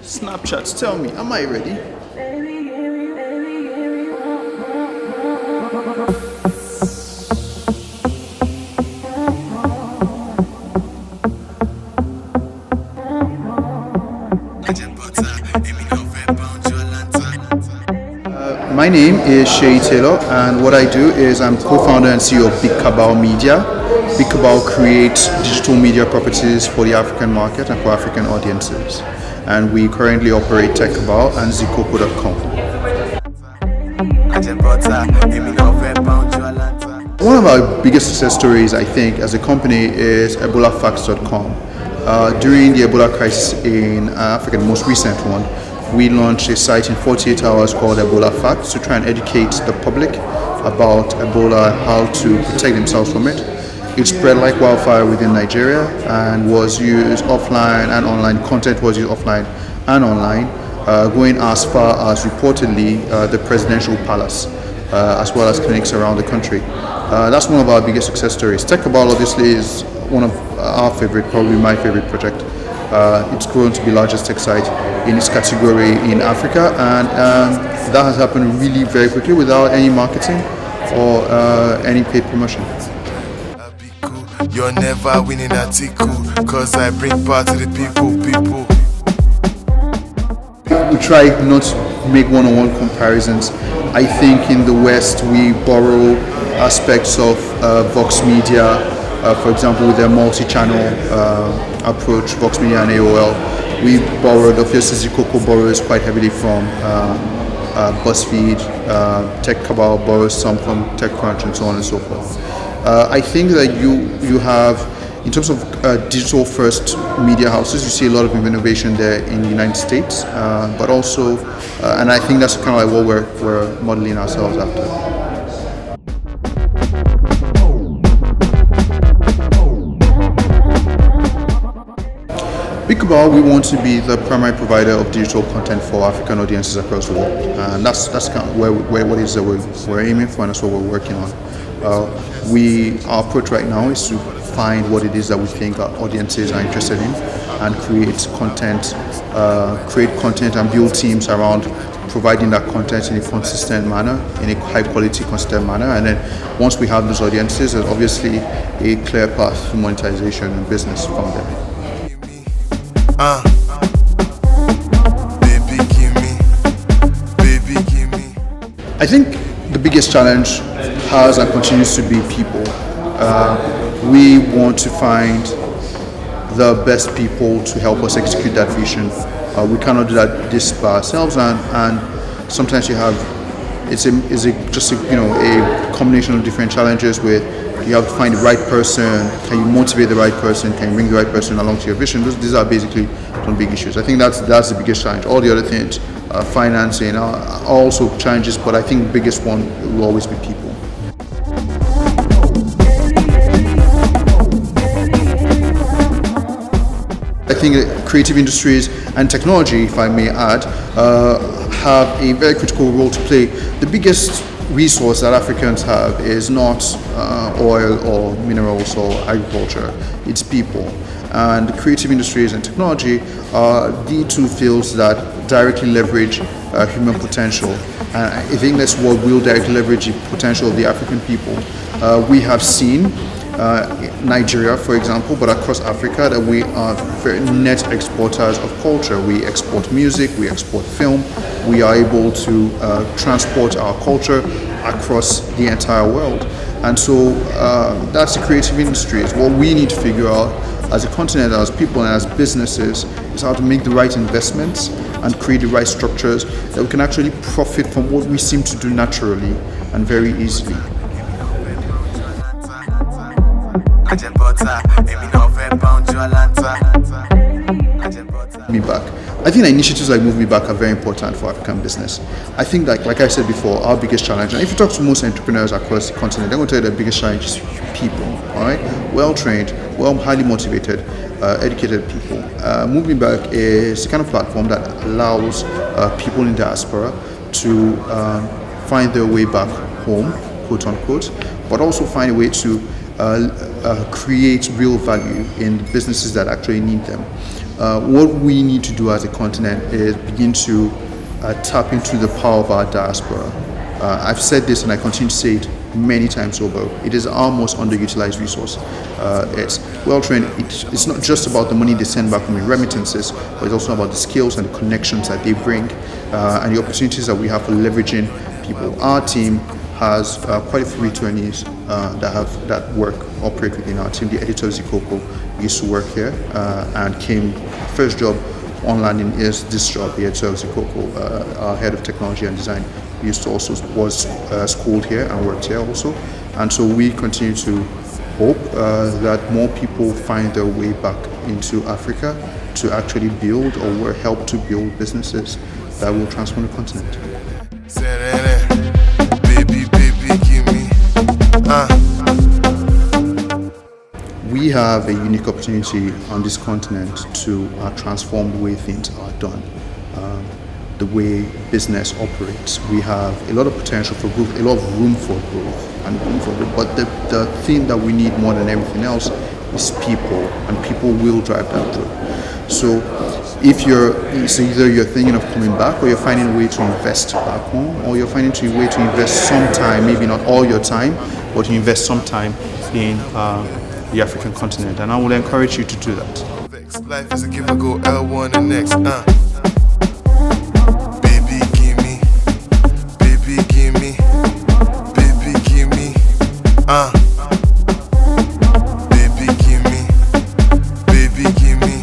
Snapchats, tell me, am I ready? My name is Shay Taylor, and what I do is I'm co-founder and CEO of Big Cabal Media. Big Cabal creates digital media properties for the African market and for African audiences. And we currently operate Tech Cabal and Zikoko.com. One of our biggest success stories, I think, as a company is EbolaFacts.com. During the Ebola crisis in Africa, the most recent one, we launched a site in 48 hours called Ebola Facts to try and educate the public about Ebola, how to protect themselves from it. It spread like wildfire within Nigeria and was used offline and online. Content was used offline and online, going as far as reportedly the presidential palace, as well as clinics around the country. That's one of our biggest success stories. Tech Cabal obviously is one of our favorite, probably my favorite project. It's grown to be the largest tech site in its category in Africa, and that has happened really very quickly without any marketing or any paid promotion. You're never winning a tickle, cause I bring power to the people. We try not to make one-on-one comparisons. I think in the West we borrow aspects of Vox Media, for example, with their multi-channel approach, Vox Media and AOL. We borrowed, obviously Zikoko borrows quite heavily from BuzzFeed, Tech Cabal borrows some from TechCrunch and so on and so forth. I think that you have, in terms of digital first media houses, you see a lot of innovation there in the United States, but also, and I think that's kind of like what we're modeling ourselves after. Big Cabal, we want to be the primary provider of digital content for African audiences across the world, and that's kind of where what it is that we're aiming for, and that's what we're working on. Our approach right now is to find what it is that we think our audiences are interested in, and create content and build teams around providing that content in a consistent manner, in a high quality, consistent manner. And then once we have those audiences, there's obviously a clear path to monetization and business from there. Baby, give me. I think the biggest challenge has and continues to be people. We want to find the best people to help us execute that vision. We cannot do this by ourselves, and sometimes you have a combination of different challenges with. You have to find the right person. Can you motivate the right person? Can you bring the right person along to your vision? These are basically some big issues. I think that's the biggest challenge. All the other things, financing, are also challenges, but I think the biggest one will always be people. I think creative industries and technology, if I may add, have a very critical role to play. The biggest resource that Africans have is not oil or minerals or agriculture, it's people. And creative industries and technology are the two fields that directly leverage human potential. And I think that's what will directly leverage the potential of the African people. We have seen Nigeria, for example, but across Africa, that we are very net exporters of culture. We export music, we export film, we are able to transport our culture across the entire world. And so that's the creative industries. What we need to figure out as a continent, as people and as businesses, is how to make the right investments and create the right structures that we can actually profit from what we seem to do naturally and very easily. Movemeback. I think that initiatives like Movemeback are very important for African business. I think that, like I said before, our biggest challenge, and if you talk to most entrepreneurs across the continent, they're going to tell you the biggest challenge is people, all right? Well-trained, highly motivated, educated people. Movemeback is the kind of platform that allows people in diaspora to find their way back home, quote unquote, but also find a way to create real value in businesses that actually need them. What we need to do as a continent is begin to tap into the power of our diaspora. I've said this and I continue to say it many times over. It is our most underutilized resource. It's well trained. It's not just about the money they send back home in remittances, but it's also about the skills and the connections that they bring and the opportunities that we have for leveraging people. Our team has quite a few returnees that operate within our team. The editor of Zikoko used to work here and came first job on landing is this job. The editor of Zikoko, our head of technology and design, was schooled here and worked here also. And so we continue to hope that more people find their way back into Africa to actually build or help to build businesses that will transform the continent. We have a unique opportunity on this continent to transform the way things are done, the way business operates. We have a lot of potential for growth, a lot of room for growth, but the thing that we need more than everything else is people, and people will drive that through. So it's either you're thinking of coming back, or you're finding a way to invest back home, or you're finding a way to invest some time, maybe not all your time, but to invest some time in the African continent, and I will encourage you to do that. Life is a give and go, L1 and next. Baby, give me, baby, give me, baby, give me, baby, give me, baby, give me.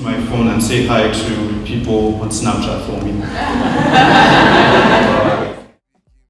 My phone and say hi to people on Snapchat for